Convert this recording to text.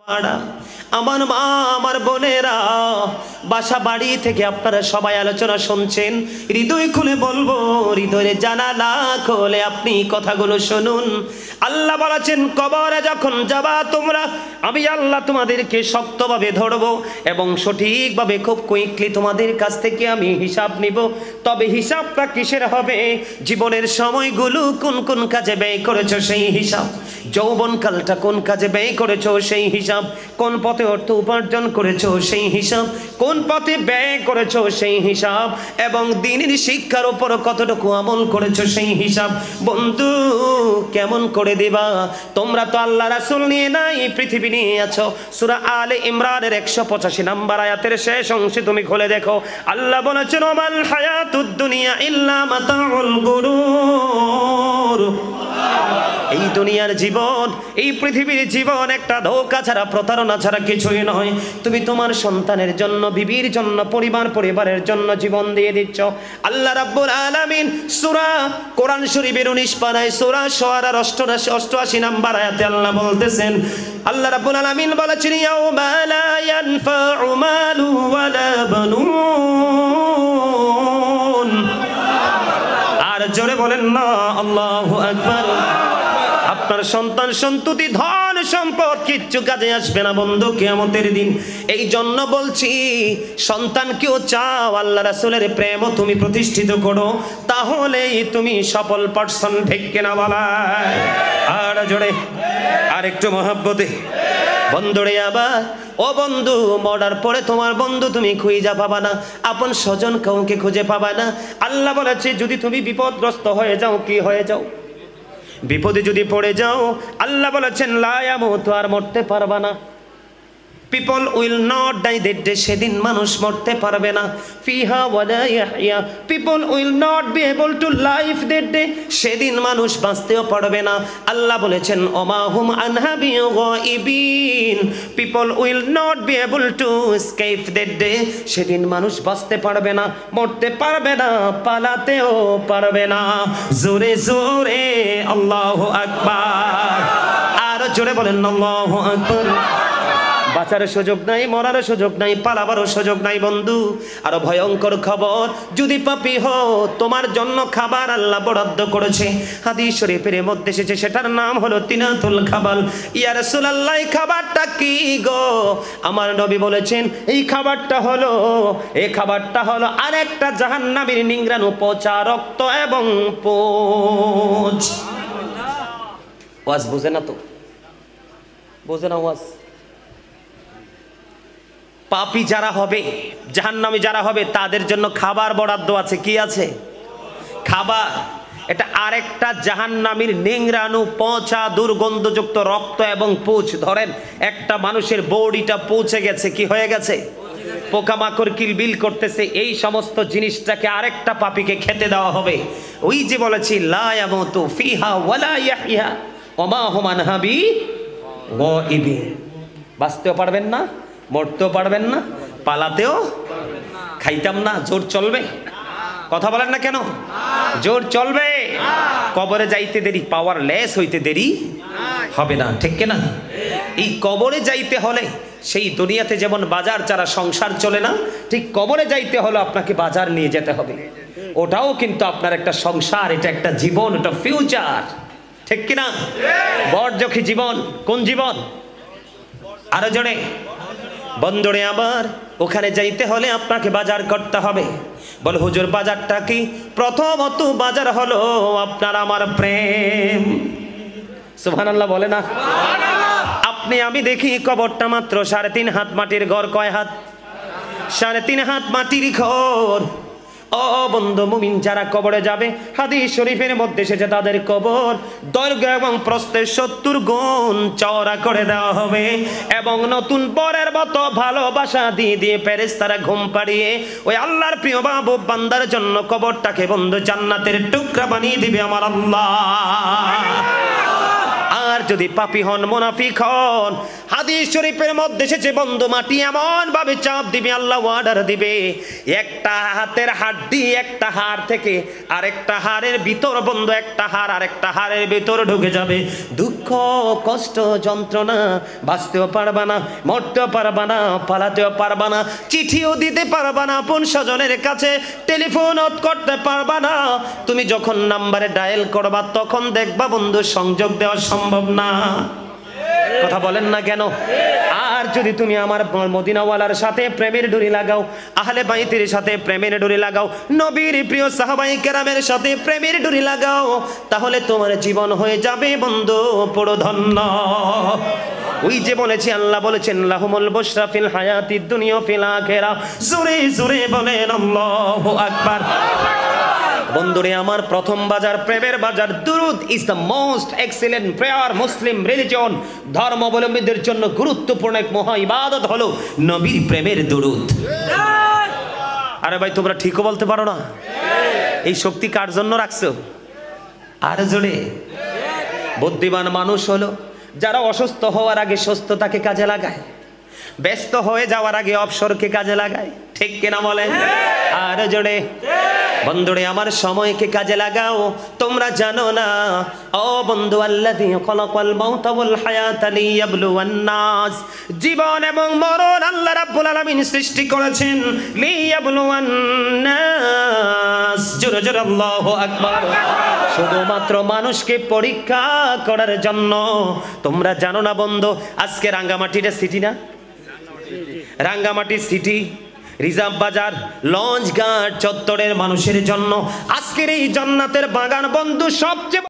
আমার মা আমার বোনেরা বাসা বাড়ি থেকে আপনারা সবাই আলোচনা শুনছেন, হৃদয় খুলে বলবো, হৃদয়ের জানালা খুলে আপনি কথাগুলো শুনুন। আল্লাহ বলেছেন কবরে যখন যাবা তোমরা, আমি আল্লাহ তোমাদেরকে শক্তভাবে ধরবো এবং সঠিকভাবে খুব কুইকলি তোমাদের কাছ থেকে আমি হিসাব নিব। তবে হিসাবটা কিসের হবে? জীবনের সময়গুলো কোন কোন কাজে ব্যয় করেছো সেই হিসাব, যৌবনকালটা কোন কাজে ব্যয় করেছো সেই হিসাব, কোন পথে অর্থ উপার্জন করেছো সেই হিসাব, কোন পথে ব্যয় করেছো সেই হিসাব, এবং দ্বীনের শিক্ষার উপর কতটুকু আমল করেছো সেই হিসাব। বন্ধু কেমন করে দিবা? তোমরা তো আল্লাহ রাসূল নিয়ে নাই, পৃথিবী নিয়ে আছো। সূরা আলে ইমরানের 185 নম্বর আয়াতের শেষ অংশে তুমি খুলে দেখো, আল্লাহ বলেছেন ওমাল হায়াতুদ দুনিয়া ইল্লা মাতাউল গুরুর। এই দুনিয়ার জীবন, এই পৃথিবীর জীবন একটা ধোঁকা ছাড়া, প্রতারণা ছাড়া কিছুই নয়। তুমি তোমার সন্তানের জন্য, বিবির জন্য, পরিবারের জন্য জীবন দিয়ে দিচ্ছ। আল্লাহ রাব্বুল আলামিন সূরা কোরআন শরীফের 19 পারায় সূরা শুআরার 88 নম্বর আয়াতে আল্লাহ বলতেছেন, আল্লাহ রাব্বুল আলামিন বলেছেন ইয়াউমা লা ইয়ানফাউ মালু ওয়ালা বানুন। আর জোরে বলেন না আল্লাহু আকবার। আপনার সন্তান সন্ততি ধন সম্পদ কিচ্ছু কাজে আসবে না বন্ধু কিয়ামতের দিন। এই জন্য বলছি, সন্তানকেও চাও আল্লাহ রাসূলের প্রেমও তুমি প্রতিষ্ঠিত করো, তাহলেই তুমি সফল পারসন। ঠিক কিনা বলা? আর জোরে আর একটু মহব্বতে বন্ধুরে। আবার ও বন্ধু, মরার পরে তোমার বন্ধু তুমি খুঁজে পাবা না, আপন স্বজন কাউকে খুঁজে পাবা না। আল্লাহ বলেছে যদি তুমি বিপদগ্রস্ত হয়ে যাও, কি হয়ে যাও, বিপদে যদি পড়ে যাও, আল্লাহ বলেছেন লা ইয়ামুতু, আর মরতে পারবা না। People will not die that day, সেদিন মানুষ মরতে পারবে না। ফিহা ওয়ালা ইয়াহইয়া, people will not be able to live that day, সেদিন মানুষ বাঁচতেও পারবে না। আল্লাহ বলেছেন ওমা হুম আনহা বিগাইবিন, people will not be able to escape that day, সেদিন মানুষ বাঁচতে পারবে না, মরতে পারবে না, পালাতেও পারবে না। জোরে জোরে আল্লাহু আকবার। আর জোরে বলেন আল্লাহু আকবার। বাঁচার সুযোগ নাই, মরার সুযোগ নাই, পালাবারও সুযোগ নাই বন্ধু। আরো ভয়ঙ্কর খবর, যদি পাপী হও তোমার জন্য খাবার আল্লাহ বরাদ্দ করেছে। হাদিস শরীফের মধ্যে এসেছে, সেটার নাম হলো তিনাতুল খাবাল। ইয়া রাসূলুল্লাহ, এই খাবারটা কি গো? আমার নবী বলেছেন এই খাবারটা হলো আরেকটা জাহান্নামীর নিংড়ানো পচা রক্ত এবং পোঁচ। ওয়াজ বুঝে না তো? বুঝে না ওয়াজ? পাপী যারা হবে, জাহান্নামী যারা হবে, তাদের জন্য খাবার বরাদ্দ আছে। কি আছে? খাবার। এটা আরেকটা জাহান্নামীর নিংড়ানো পচা দুর্গন্ধযুক্ত রক্ত এবং পুঁছ। ধরেন একটা মানুষের বডিটা পৌঁছে গেছে, কি হয়ে গেছে? পোকামাকড় কিলবিল করতেছে, এই সমস্ত জিনিসটাকে আরেকটা পাপীকে খেতে দেওয়া হবে। ওই যে বলেছি লা ইয়ামুতু ফিহা ওয়ালা ইয়াহইয়া ওমা হুম আনহা বিগাইবিন। বাঁচতেও পারবেন না, মরতেও পারবেন না, পালাতেও খাইতাম না। জোর চলবে? কথা বলেন না কেন? জোর চলবে? কবরে যাইতে দেরি, পাওয়ারলেস হইতে দেরি হবে না। ঠিক কিনা? এই কবরে যাইতে হলে সেই দুনিয়াতে যেমন বাজার ছাড়া সংসার চলে না, ঠিক কবরে যাইতে হলে আপনাকে বাজার নিয়ে যেতে হবে। ওটাও কিন্তু আপনার একটা সংসার, এটা একটা জীবন, এটা ফিউচার। ঠিক কিনা? বড়জখি জীবন। কোন জীবন? আরো জোরে বন্ধুরে। আবার ওখানে যাইতে হলে আপনাকে বাজার করতে হবে। বল হুজুর বাজারটা কি? প্রথমত বাজার হলো আপনার আমার প্রেম। সুবহানাল্লাহ বলে না? আপনি আমি দেখি কবরটা মাত্র 3.5 হাত মাটির ঘর। কয় হাত? 3.5 হাত মাটির ঘর। ও বন্ধু মুমিন, যারা কবরে যাবে, হাদিস শরীফের মধ্যে এসেছে তাদের কবর দৈর্ঘ্য এবং প্রস্থে 70 গুণ চওড়া করে দেওয়া হবে, এবং নতুন বরের মতো ভালোবাসা দিয়ে দিয়ে ফেরেশতারা ঘুম পাড়িয়ে ওই আল্লাহর প্রিয় মাহবুব বান্দার জন্য কবরটাকে বন্ধু জান্নাতের টুকরা বানিয়ে দিবে আমার আল্লাহ। আর যদি পাপী হন, মুনাফিক হন, হাদিস শরীফের মধ্যে এসেছে বন্ধু, মাটি এমন ভাবে চাপ দিবে, আল্লাহ অর্ডার দিবে, একটা হাতের হাড়ি একটা হাড় থেকে আরেকটা হাড়ের ভিতর বন্ধু, একটা হাড় আরেকটা হাড়ের ভিতর ঢুকে যাবে। দুঃখ, কষ্ট, যন্ত্রণা, বাঁচতেও পারবা না, মরতেও পারবা না, পালাতেও পারবা না, চিঠিও দিতে পারবা না, আপন স্বজনের কাছে টেলিফোনও করতে পারবা না। তুমি যখন নাম্বারে ডায়াল করবা তখন দেখবা বন্ধু সংযোগ দেওয়া সম্ভব না। কথা বলেন না কেন? আর যদি তুমি আমার মদিনাওয়ালার সাথে প্রেমের ডুরি লাগাও, আহলে বাইতের সাথে প্রেমের ডুরি লাগাও, নবীর প্রিয় সাহাবায়ে কেরামের সাথে প্রেমের ডুরি লাগাও, তাহলে তোমার জীবন হয়ে যাবে বন্ধু পুরো ধন্য। ওই যে বলেছি, আল্লাহ বলেছেন লাহুমুল বুশরা ফিল হায়াতিদ দুনিয়া ফিল আখিরা। জোরে জোরে বলেন আল্লাহু আকবার। বন্ধুরে আমার, প্রথম বাজার প্রেমের বাজার। দুরুদ is the most excellent prayer Muslim religion. ধর্মাবলম্বীদের জন্য গুরুত্বপূর্ণ এক মহা ইবাদত হলো নবীর প্রেমের দুরুদ। আরে ভাই, তোমরা ঠিকও বলতে পারো না? এই শক্তি কার জন্য রাখছো? আর জোরে। বুদ্ধিমান মানুষ হলো যারা অসুস্থ হওয়ার আগে সুস্থতাকে কাজে লাগায়, ব্যস্ত হয়ে যাওয়ার আগে অবসরকে কাজে লাগায়। ঠিক কিনা বলেন? আর জোরে। বন্ধুরে আমার, সময়কে কাজে লাগাও। তোমরা জানো না ও বন্ধু, আল্লাযী খালাকাল মাউতা ওয়াল হায়াতা লিয়াবলুওয়ান নাস, জীবন এবং মরণ আল্লাহ রাব্বুল আলামিন সৃষ্টি করেছেন লিয়াবলুওয়ান নাস। জোরে জোরে আল্লাহু আকবার। শুধুমাত্র মানুষকে পরীক্ষা করার জন্য। তোমরা জানো না বন্ধু, আজকে রাঙ্গামাটিটা সিটি না? রাঙ্গামাটি সিটি, রিজার্ভ বাজার, লঞ্চ ঘাট চত্বরের মানুষের জন্য আজকের এই জান্নাতের বাগান বন্ধু সবচেয়ে